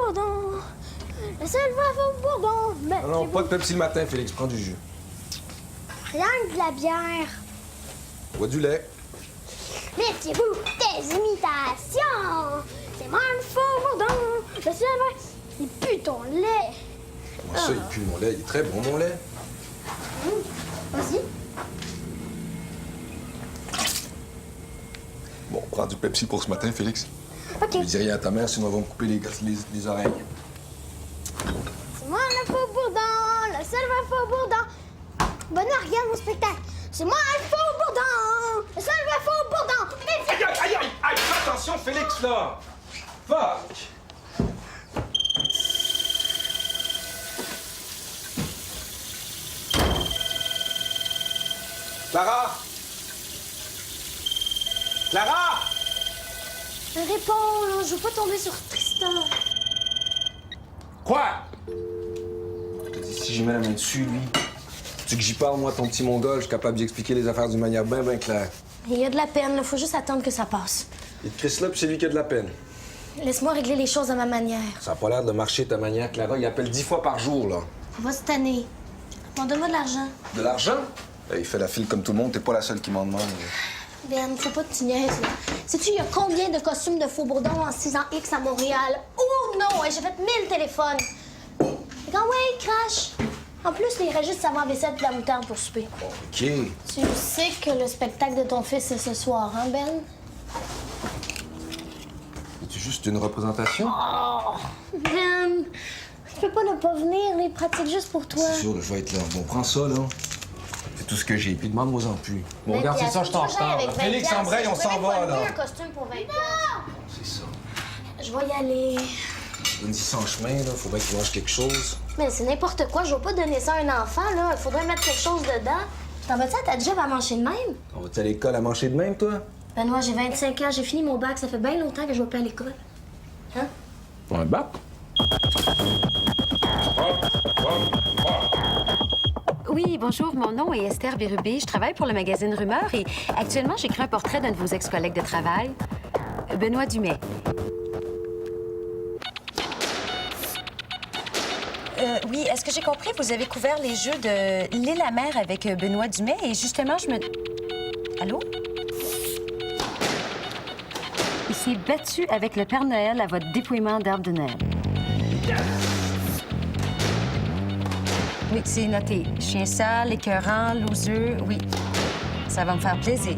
Bourdon. Le seul va Bourdon. Mais Non, pas de Pepsi le matin, Félix. Prends du jus. rien que de la bière. Bois du lait. Méfiez-vous des imitations. C'est moi le faux Bourdon. Le seul va... Il pue ton lait. Comment ça, il pue mon lait? Il est très bon, mon lait. Vas-y. Bon, prends du Pepsi pour ce matin, Félix. OK. Ne dis rien à ta mère, sinon elle va me couper les oreilles. C'est moi le faux Bourdon. Le seul va faux Bourdon. Benoît, regarde mon spectacle. C'est moi le faux Bourdon. Le seul va faux Bourdon. Aïe, aïe, aïe, aïe, aïe! Fais attention, Félix, là! Fuck! Clara! Clara! Réponds, là. Je veux pas tomber sur Tristan. Quoi? Je te dis, si j'y mets la main dessus, lui. Tu que j'y parle, moi, ton petit mongol, je suis capable d'expliquer les affaires d'une manière bien, bien claire. Il y a de la peine, là. Faut juste attendre que ça passe. Il te crisse là, puis c'est lui qui a de la peine. Laisse-moi régler les choses à ma manière. Ça a pas l'air de marcher ta manière, Clara. Il appelle 10 fois par jour, là. On va se tanner. Bon, donne-moi de l'argent. De l'argent? Il fait la file comme tout le monde, t'es pas la seule qui m'en demande. Ben, faut pas te tigner, là. Sais-tu, il y a combien de costumes de faux Bourdon en 6 ans X à Montréal? Oh non! J'ai fait 1000 téléphones. Fait quand, ouais, crash. En plus, il irait juste savoir vaisselle et la moutarde pour souper. OK. Tu sais que le spectacle de ton fils, c'est ce soir, hein, Ben? C'est juste une représentation? Oh! Ben, tu peux pas ne pas venir, il pratique juste pour toi. C'est sûr, je vais être là. Bon, prends ça, là. C'est tout ce que j'ai. Puis demande-moi en plus. Bon, 20 regarde, c'est ça, piastres. je t'en retard. Avec 20 Félix piastres. Ambrail, on Je s'en pourrais va, pas là. louer un costume pour 20 piastres. C'est ça. Je vais y aller. Donne-y sans chemin, là. Faudrait qu'il mange quelque chose. Mais c'est n'importe quoi. Je vais pas donner ça à un enfant, là. Il faudrait mettre quelque chose dedans. T'en vas-tu à ta job à manger de même? On va-tu à l'école à manger de même, toi? Benoît, j'ai 25 ans, j'ai fini mon bac. Ça fait bien longtemps que je vais pas à l'école. Hein? Un bac? Oui, bonjour. Mon nom est Esther Bérubé. Je travaille pour le magazine Rumeur et actuellement, j'écris un portrait d'un de vos ex-collègues de travail, Benoît Dumais. Oui, est-ce que j'ai compris? Vous avez couvert les jeux de L'île-à-mer avec Benoît Dumais et justement, je me... Allô? Il s'est battu avec le Père Noël à votre dépouillement d'arbre de Noël. Oui, c'est noté. Chien sale, écœurant, louseux, oui. Ça va me faire plaisir.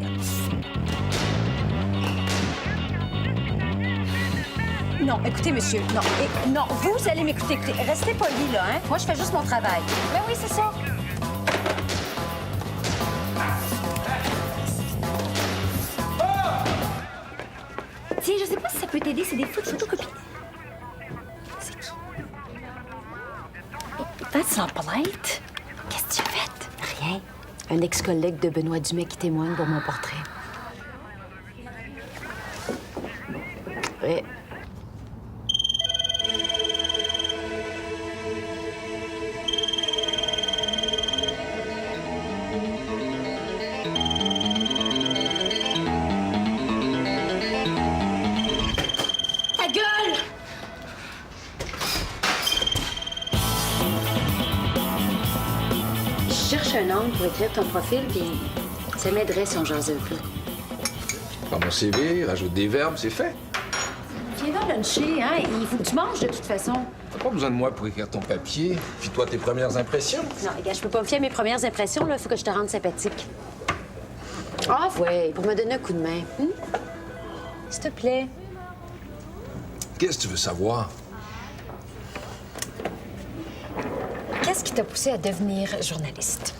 Non, écoutez, monsieur, non. Non, vous allez m'écouter. Écoutez, restez poli, là, hein? Moi, je fais juste mon travail. Ben oui, c'est ça. Tiens, je sais pas si ça peut t'aider, c'est des photocopies. C'est qui? That's not polite. Qu'est-ce que tu as fait? Rien. Un ex-collègue de Benoît Dumais qui témoigne pour mon portrait. Ouais. Ta gueule! Je cherche un homme pour écrire ton profil, puis ça m'aiderait si on jasait un peu. Prends mon CV, rajoute des verbes, c'est fait. Viens donc luncher, hein? Il faut que tu manges de toute façon. T'as pas besoin de moi pour écrire ton papier. Puis toi, tes premières impressions. Non, regarde, je peux pas me fier à mes premières impressions, là. Faut que je te rende sympathique. Ah, ouais, pour me donner un coup de main. S'il te plaît. Qu'est-ce que tu veux savoir? Qu'est-ce qui t'a poussé à devenir journaliste?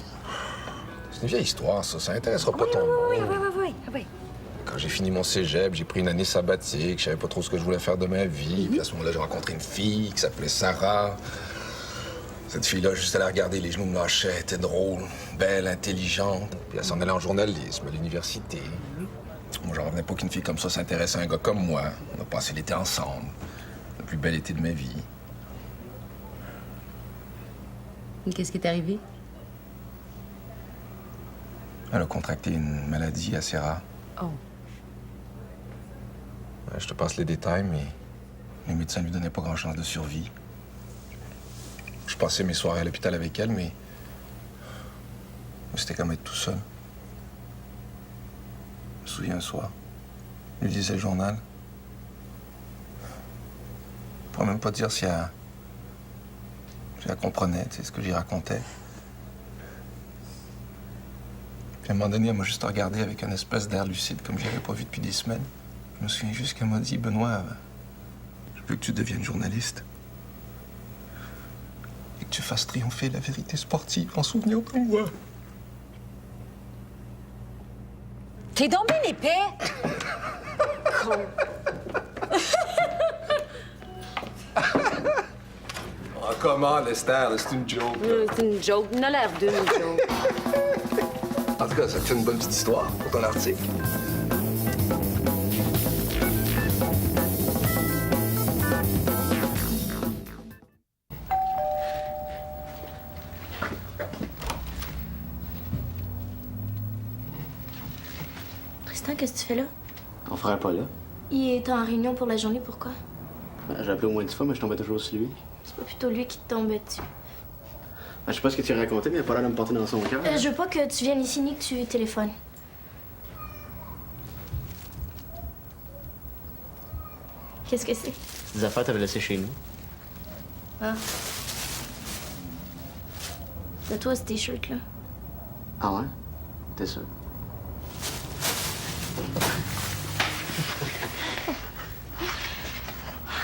C'est une vieille histoire, ça. Ça intéressera pas ton Oui. monde. Quand j'ai fini mon cégep, j'ai pris une année sabbatique. Je savais pas trop ce que je voulais faire de ma vie. Puis à ce moment-là, j'ai rencontré une fille qui s'appelait Sarah. Cette fille-là, juste à la regarder, les genoux me lâchaient. Elle était drôle, belle, intelligente. Puis elle s'en allait en journalisme à l'université. Moi, j'en revenais pas qu'une fille comme ça s'intéresse à un gars comme moi. On a passé l'été ensemble. Le plus bel été de ma vie. Qu'est-ce qui est arrivé? Elle a contracté une maladie assez rare. Oh. Je te passe les détails, mais Les médecins lui donnaient pas grand chance de survie. Je passais mes soirées à l'hôpital avec elle, mais c'était comme être tout seul. Je me souviens un soir, je lui lisais le journal. Je pourrais même pas dire si elle comprenait, tu sais, ce que j'y racontais. Puis à un moment donné, elle m'a juste regardé avec une espèce d'air lucide, comme je l'avais pas vu depuis des semaines. Je me souviens juste qu'elle m'a dit, Benoît, je veux que tu deviennes journaliste. Et que tu fasses triompher la vérité sportive en souvenir de moi. T'es donc bien épais! Con. Oh, comment, Lester? C'est une joke. C'est une joke. Il a l'air d'une joke. En tout cas, ça te fait une bonne petite histoire pour ton article. Tristan, qu'est-ce que tu fais là? On ferait pas là. Il est en réunion pour la journée, pourquoi? J'ai appelé au moins 10 fois, mais je tombais toujours sur lui. C'est pas plutôt lui qui te tombait dessus. Je sais pas ce que tu as raconté, mais il a pas l'air de me porter dans son cœur. Je veux pas que tu viennes ici ni que tu téléphones. Qu'est-ce que c'est? Des affaires que t'avais laissées chez nous. Ah. C'est toi, ce t-shirt, là. Ah ouais? T'es sûr?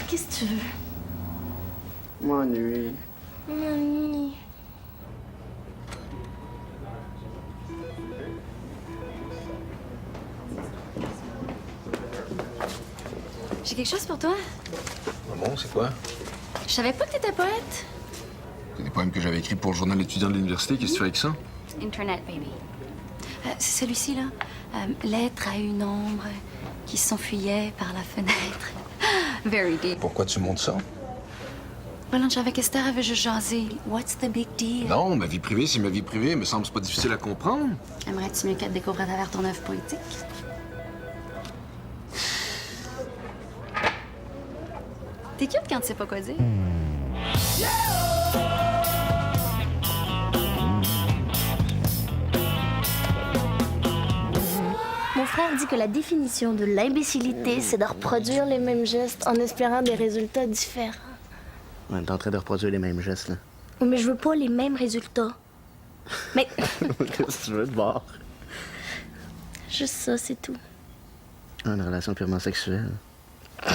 Qu'est-ce que tu veux? M'ennuie. Mamie. J'ai quelque chose pour toi. Bon, c'est quoi? Je savais pas que t'étais poète. C'est des poèmes que j'avais écrits pour le journal étudiant de l'université. Qu'est-ce que tu fais avec ça? Internet, baby. C'est celui-ci, là. Lettre à une ombre qui s'enfuyait par la fenêtre. Very deep. Pourquoi tu montes ça? Voilà, avec Esther, elle veut juste jaser. What's the big deal? Non, ma vie privée, c'est ma vie privée. Me semble c'est pas difficile à comprendre. Aimerais-tu mieux qu'elle découvre à travers ton œuvre poétique? T'es cute quand tu sais pas quoi dire. Mon frère dit que la définition de l'imbécilité, c'est de reproduire les mêmes gestes en espérant des résultats différents. Ouais, t'es en train de reproduire les mêmes gestes, là. Mais je veux pas les mêmes résultats. Mais Qu'est-ce que tu veux de voir? juste ça, c'est tout. Une relation purement sexuelle. Ouais,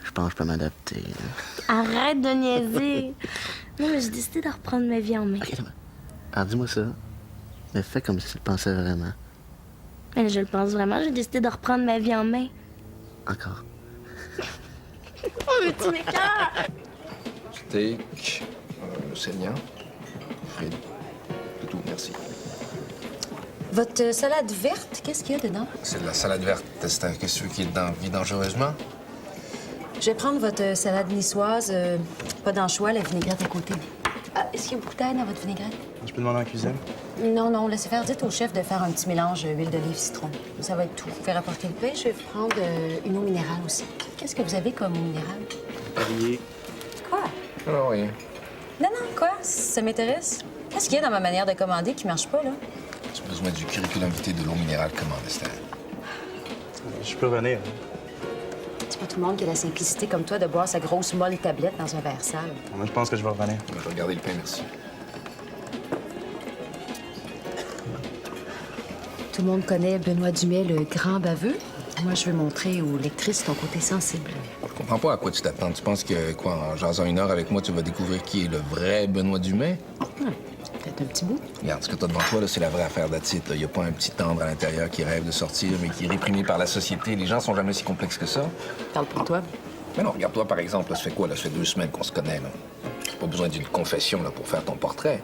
je pense que je peux m'adapter. Arrête de niaiser. Non, mais j'ai décidé de reprendre ma vie en main. Ok, attends. Alors dis-moi ça. Mais fais comme si tu le pensais vraiment. Mais je le pense vraiment, j'ai décidé de reprendre ma vie en main. Encore. Oh, mais tu m'écœures! Steak, saignant, frites. C'est tout, merci. Votre salade verte, qu'est-ce qu'il y a dedans? C'est de la salade verte. Qu'est-ce que tu veux qui est dedans? Vie dangereusement? Je vais prendre votre salade niçoise, pas d'anchois, la vinaigrette à côté. Est-ce qu'il y a beaucoup d'ail dans votre vinaigrette? Je peux demander en cuisine? Non, laissez faire. Dites au chef de faire un petit mélange huile d'olive, citron. Ça va être tout. Vous pouvez rapporter le pain. Je vais vous prendre une eau minérale aussi. Qu'est-ce que vous avez comme eau minérale? Perrier. Quoi? Ah oui. Non, quoi? Ça m'intéresse. Qu'est-ce qu'il y a dans ma manière de commander qui marche pas, là? Tu as besoin du curriculum vitae de l'eau minérale commande, Esther. Je peux venir. C'est pas tout le monde qui a la simplicité comme toi de boire sa grosse molle tablette dans un verre sale. Moi, je pense que je vais revenir. Je vais regarder le pain, merci. Tout le monde connaît Benoît Dumais, le grand baveux. Moi, je veux montrer aux lectrices ton côté sensible. Je comprends pas à quoi tu t'attends. Tu penses que, quoi, en jasant une heure avec moi, tu vas découvrir qui est le vrai Benoît Dumais? Peut-être un petit bout. Regarde, ce que t'as devant toi, là, c'est la vraie affaire d'Atit. Il y a pas un petit tendre à l'intérieur qui rêve de sortir, mais qui est réprimé par la société. Les gens sont jamais si complexes que ça. Parle pour toi. Mais non, regarde-toi, par exemple, là, ça fait quoi, là? Ça fait 2 semaines qu'on se connaît, là. T'as pas besoin d'une confession, là, pour faire ton portrait.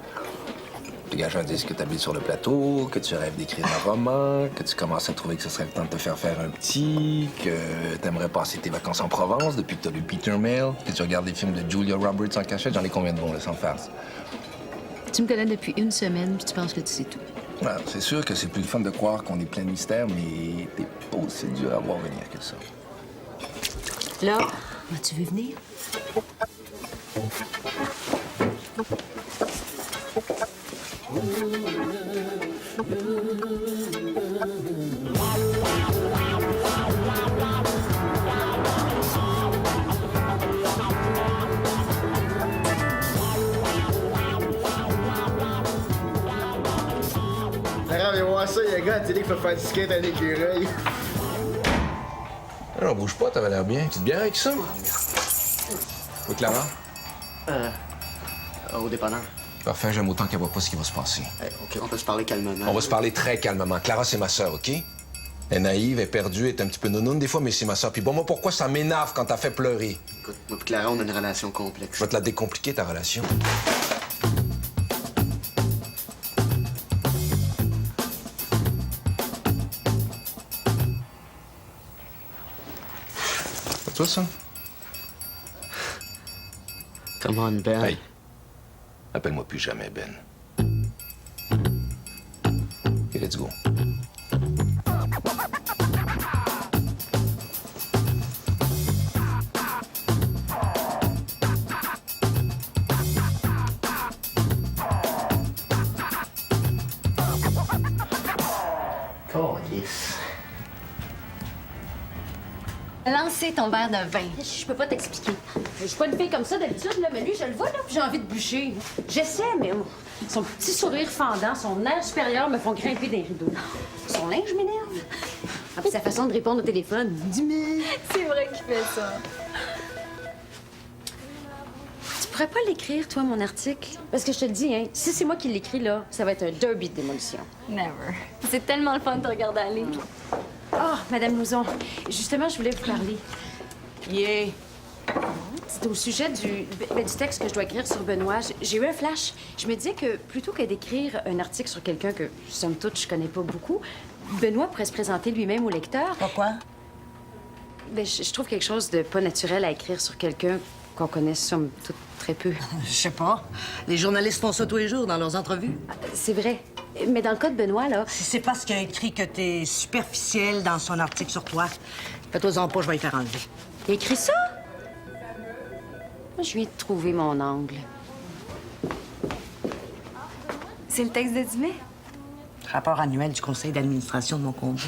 Les gars, je dis que tu habites sur le plateau, que tu rêves d'écrire un roman, que tu commences à trouver que ce serait le temps de te faire un petit, que t'aimerais passer tes vacances en Provence depuis que t'as lu Peter Mayle, que tu regardes des films de Julia Roberts en cachette. J'en ai combien de bons, là, sans farce? Tu me connais depuis 1 semaine, puis tu penses que tu sais tout. Ouais, c'est sûr que c'est plus le fun de croire qu'on est plein de mystères, mais t'es pas aussi dur à voir venir que ça. Là, Tu veux venir? Sarah, viens voir ça, il y a un gars à la télé qui fait faire du skate à un écureuil. Non, bouge pas, t'avais l'air bien. Tu te bien avec ça? Oui, Clara? Au dépanneur. Parfait, j'aime autant qu'elle voit pas ce qui va se passer. Hey, OK, on peut se parler calmement. On va se parler très calmement. Clara, c'est ma sœur, OK? Elle est naïve, elle est perdue, elle est un petit peu nounoune des fois, mais c'est ma sœur. Puis bon, moi, pourquoi ça m'énerve quand t'as fait pleurer? Écoute, moi et Clara, on a une relation complexe. Je vais te la décompliquer, ta relation. C'est toi, ça? Come on, Ben. Hey, appelle-moi plus jamais, Ben. OK, let's go. Calice. Lancer ton verre de vin. Je peux pas t'expliquer. Je suis pas une fille comme ça d'habitude, là, mais lui, je le vois, là, puis j'ai envie de bûcher. J'essaie, mais son petit sourire fendant, son air supérieur me font grimper des rideaux. Son linge m'énerve. Ah, puis sa façon de répondre au téléphone. Dis-moi. C'est vrai qu'il fait ça. Tu pourrais pas l'écrire, toi, mon article? Parce que je te le dis, hein, si c'est moi qui l'écris, là, ça va être un derby de démolition. Never. C'est tellement le fun de te regarder aller. Ah, Madame Lauzon, justement, je voulais vous parler. Yeah. C'est au sujet du texte que je dois écrire sur Benoît. J'ai eu un flash. Je me disais que plutôt que d'écrire un article sur quelqu'un que, somme toute, je connais pas beaucoup, Benoît pourrait se présenter lui-même au lecteur. Pourquoi? Ben, je trouve quelque chose de pas naturel à écrire sur quelqu'un qu'on connaît, somme toute, très peu. Je sais pas. Les journalistes font ça tous les jours dans leurs entrevues. C'est vrai. Mais dans le cas de Benoît, là, Si c'est parce qu'il a écrit que t'es superficielle dans son article sur toi, fais-toi-en pas, je vais y faire enlever. il a écrit ça? Moi, je viens de trouver mon angle. C'est le texte de Dumais? Rapport annuel du conseil d'administration de mon combat.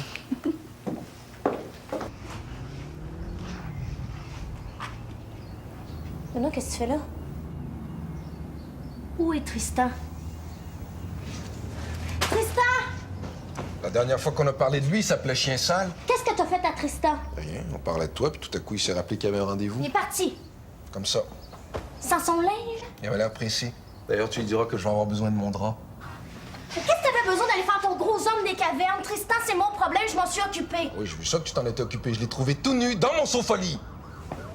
Benoît, qu'est-ce que tu fais là? Où est Tristan? Tristan! La dernière fois qu'on a parlé de lui, il s'appelait Chien Sale. Qu'est-ce que t'as fait à Tristan? Rien, on parlait de toi, puis tout à coup, il s'est rappelé qu'il y avait un rendez-vous. Il est parti. Comme ça. Sans son linge? Il avait l'air pressé. D'ailleurs, tu lui diras que je vais avoir besoin de mon drap. Mais qu'est-ce que t'avais besoin d'aller faire ton gros homme des cavernes? Tristan, c'est mon problème, je m'en suis occupée. Oui, j'ai vu ça que tu t'en étais occupé. Je l'ai trouvé tout nu dans mon sofa-lit.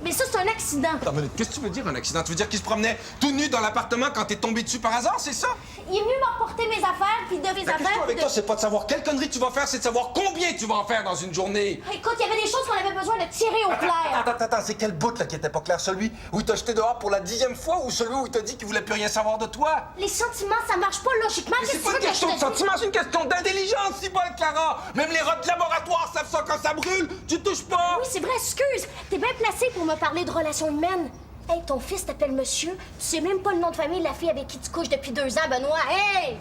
Mais ça, c'est un accident. Attends une minute, qu'est-ce que tu veux dire, un accident? Tu veux dire qu'il se promenait tout nu dans l'appartement quand t'es tombé dessus par hasard, c'est ça? Il est venu m'emporter mes affaires, puis de mes La affaires. question avec puis toi, c'est pas de savoir quelle connerie tu vas faire, c'est de savoir combien tu vas en faire dans une journée. Écoute, il y avait des choses qu'on avait besoin de tirer au clair. Attends, c'est quel bout là qui était pas clair? Celui où il t'a jeté dehors pour la 10e fois ou celui où il t'a dit qu'il voulait plus rien savoir de toi? Les sentiments, ça marche pas logiquement. Mais Qu'est-ce c'est que tu pas veux une que je question te de dise? sentiment, c'est une question d'intelligence, si bol, Clara! Même les rats de laboratoire savent ça quand ça brûle! Tu touches pas! Oui, c'est vrai, excuse. T'es bien placé pour me parler de relations humaines. Hey, ton fils t'appelle monsieur. Tu sais même pas le nom de famille de la fille avec qui tu couches depuis 2 ans, Benoît. Hey!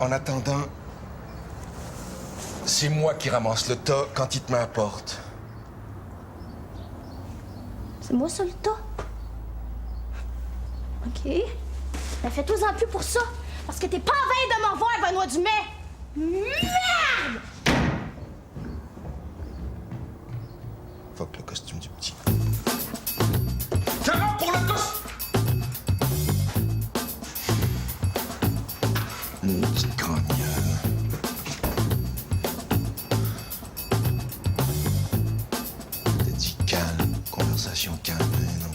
En attendant, c'est moi qui ramasse le tas quand il te met à la porte. C'est moi ça le tas? OK. Ben fais-toi-en plus pour ça. Parce que t'es pas en veille de m'en voir, Benoît Dumais. Merde! Fuck le costume du petit. Clara, pour le costume! Maudit crânial. T'as dit calme, conversation calme, hein, non?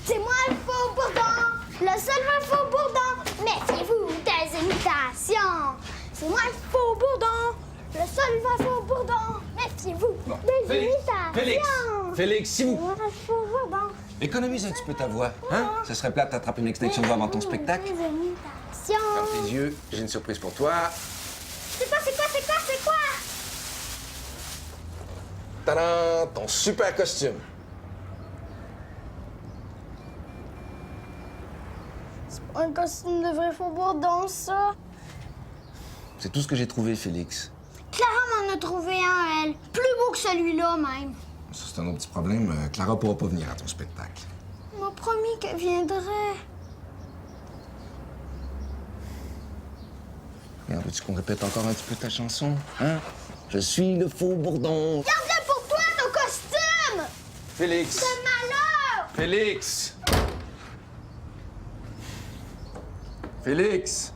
C'est moi le faux bourdon, le seul vrai faux bourdon. Méfiez-vous des imitations. C'est moi le faux bourdon, le seul vrai faux bourdon. Méfiez-vous des imitations. Félix, si C'est vous... moi le faux bourdon. Économise un petit peu ta voix, hein? Ce serait plate d'attraper une extinction de voix avant ton spectacle. Des imitations. Ferme tes yeux, j'ai une surprise pour toi. C'est quoi, c'est quoi, c'est quoi, c'est quoi? Tadam! Ton super costume. Un costume de vrai faux bourdon, ça. C'est tout ce que j'ai trouvé, Félix. Clara m'en a trouvé un, elle. Plus beau que celui-là, même. Ça, c'est un autre petit problème. Clara pourra pas venir à ton spectacle. Elle m'a promis qu'elle viendrait. Regarde, veux-tu qu'on répète encore un petit peu ta chanson? Hein? Je suis le faux bourdon. Garde-le pour toi, ton costume! Félix! C'est malheur! Félix! Félix!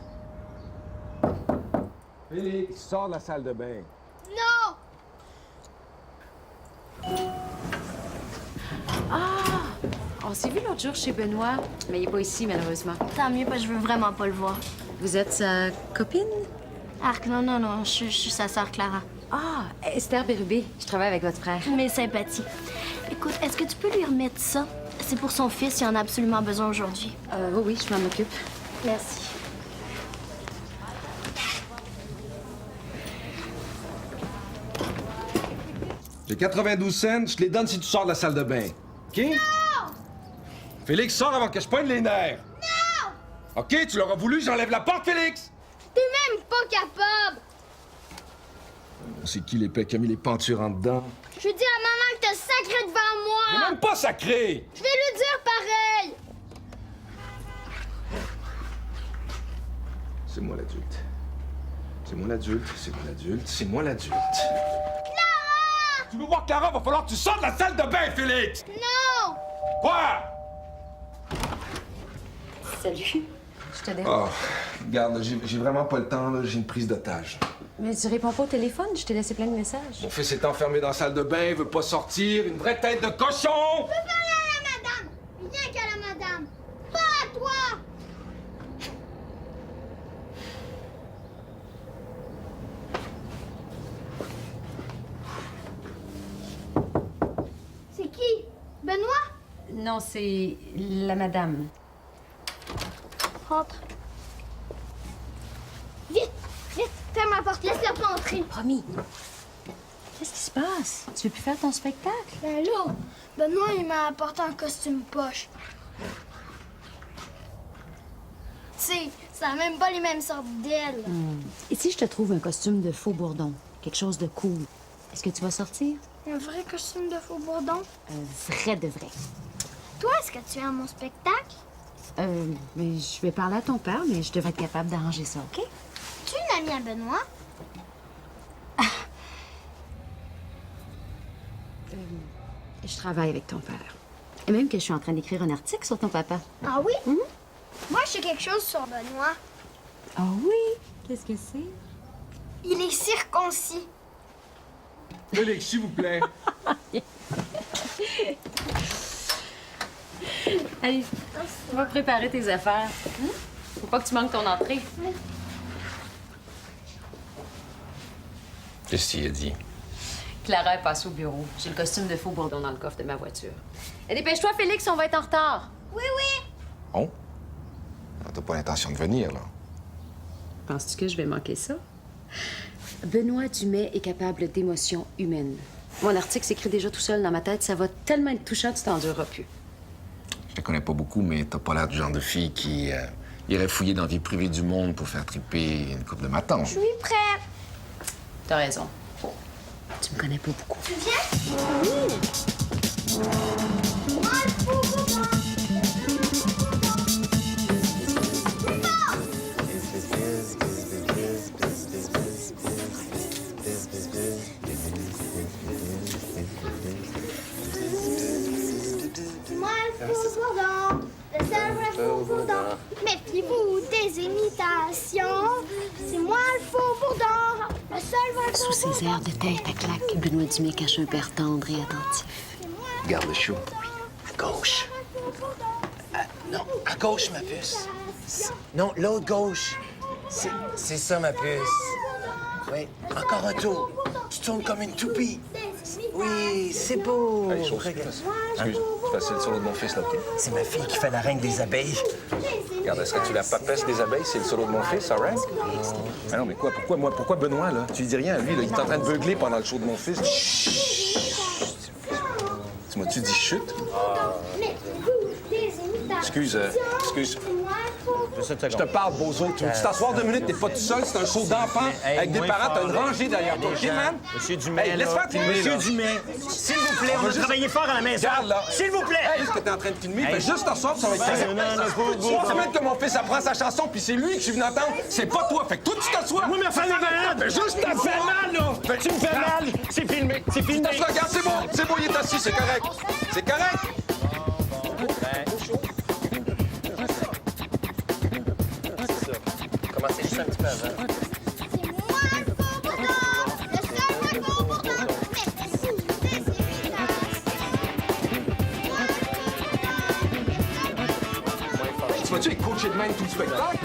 Félix, sors de la salle de bain. Non! On s'est vu l'autre jour chez Benoît, mais il est pas ici, malheureusement. Tant mieux, parce que je veux vraiment pas le voir. Vous êtes sa copine? Arc, non, je suis sa sœur Clara. Ah, Esther Bérubé. Je travaille avec votre frère. Mes sympathies. Écoute, est-ce que tu peux lui remettre ça? C'est pour son fils, il en a absolument besoin aujourd'hui. Oui, je m'en occupe. Merci. J'ai 92 cents, je te les donne si tu sors de la salle de bain. OK? Non! Félix, sors avant que je poigne les nerfs. Non! OK, tu l'auras voulu, j'enlève la porte, Félix! T'es même pas capable! C'est qui l'épée qui a mis les pentures en dedans? Je vais dire à maman que t'as sacré devant Il est moi! même pas sacré! Je vais lui dire pareil! C'est moi l'adulte. C'est moi l'adulte, c'est moi l'adulte, c'est moi l'adulte. Clara! Tu veux voir Clara? Va falloir que tu sors de la salle de bain, Félix! Non! Quoi? Salut. Je te dérange. Oh, regarde, j'ai vraiment pas le temps, là. J'ai une prise d'otage. Mais tu réponds pas au téléphone, je t'ai laissé plein de messages. Mon fils est enfermé dans la salle de bain, veut pas sortir, une vraie tête de cochon! Je peux parler à la madame! Rien qu'à la madame! Pas à toi! C'est qui? Benoît? Non, c'est la madame. Rentre. Vite! Vite! Ferme la porte, laisse-le pas entrer. Promis. Qu'est-ce qui se passe? Tu veux plus faire ton spectacle? Ben là, Benoît, il m'a apporté un costume poche. Tu sais, ça n'a même pas les mêmes sortes d'ailes. Et si je te trouve un costume de faux bourdon? Quelque chose de cool. Est-ce que tu vas sortir? Un vrai costume de faux bourdon. Un vrai de vrai. Toi, est-ce que tu es à mon spectacle? Mais je vais parler à ton père, mais je devrais être capable d'arranger ça, OK? Tu es une amie à Benoît? Je travaille avec ton père. Et même que je suis en train d'écrire un article sur ton papa. Ah oui? Moi, je sais quelque chose sur Benoît. Ah oui? Qu'est-ce que c'est? Il est circoncis. Félix, s'il vous plaît. Allez, on va préparer tes affaires. Faut pas que tu manques ton entrée. Qu'est-ce qu'il a dit? Clara est passée au bureau. J'ai le costume de faux bourdon dans le coffre de ma voiture. Et dépêche-toi, Félix, on va être en retard. Oui, oui. Oh? T'as pas l'intention de venir, là. Penses-tu que je vais manquer ça? Benoît Dumais est capable d'émotions humaines. Mon article s'écrit déjà tout seul dans ma tête. Ça va tellement être touchant que tu t'endureras plus. Je te connais pas beaucoup, mais t'as pas l'air du genre de fille qui irait fouiller dans la vie privée du monde pour faire triper une couple de matins. Je suis prête. T'as raison. Tu me connais pas beaucoup. Tu viens? Oui. Moi, le faux bourdon. Moi, le faux bourdon. Le seul vrai faux bourdon. Méfiez-vous des imitations. C'est moi le faux bourdon. Le seul vrai Sous faux ses bourdon. airs de tête à claque, Benoît Dumais cache un père tendre et attentif. Garde le chou. À gauche. Non, à gauche, ma puce. Non, l'autre gauche. C'est ça, ma puce. Oui, encore un tour. Tu tournes comme une toupie. Oui, c'est beau. Hey, Regarde. Excuse. fasses le solo de mon fils, là, OK? C'est ma fille qui fait la reine des abeilles. Regarde, serais-tu la papesse des abeilles? C'est le solo de mon fils, all right? Ah non, mais quoi? Pourquoi Benoît, là? Tu lui dis rien à lui, là? Il est en train de beugler pendant le show de mon fils. Chut! Tu m'as-tu dit chut? Excuse. Je te parle, Bozo. Tu veux-tu t'asseoir 2 minutes? T'es pas tout seul. C'est un show d'enfants avec des parents. T'as une rangée derrière toi. OK, man? Monsieur Dumais, Hey, laisse faire filmer, Monsieur là. Dumais, s'il vous plaît, on va travailler fort à la maison. Regarde, là. S'il vous plaît. Hey, ce que t'es en train de filmer, fais juste t'asseoir, ça va être très bien. Tu mets que mon fils apprend sa chanson, puis c'est lui que je suis venu entendre. C'est pas toi. Fait que toi, tu t'assois. Oui, mais fais malade. Fais juste Tu me fais t'asseoir. mal, là. Tu me fais mal. C'est filmé. C'est filmé. T'assois, regarde, c'est bon, il est assis, c'est correct. C'est correct. Commencez juste un petit peu avant. C'est moi le faux bourdon, le seul vrai faux bourdon. Merci des imitations. Tu vas-tu être coaché de même tout le spectacle?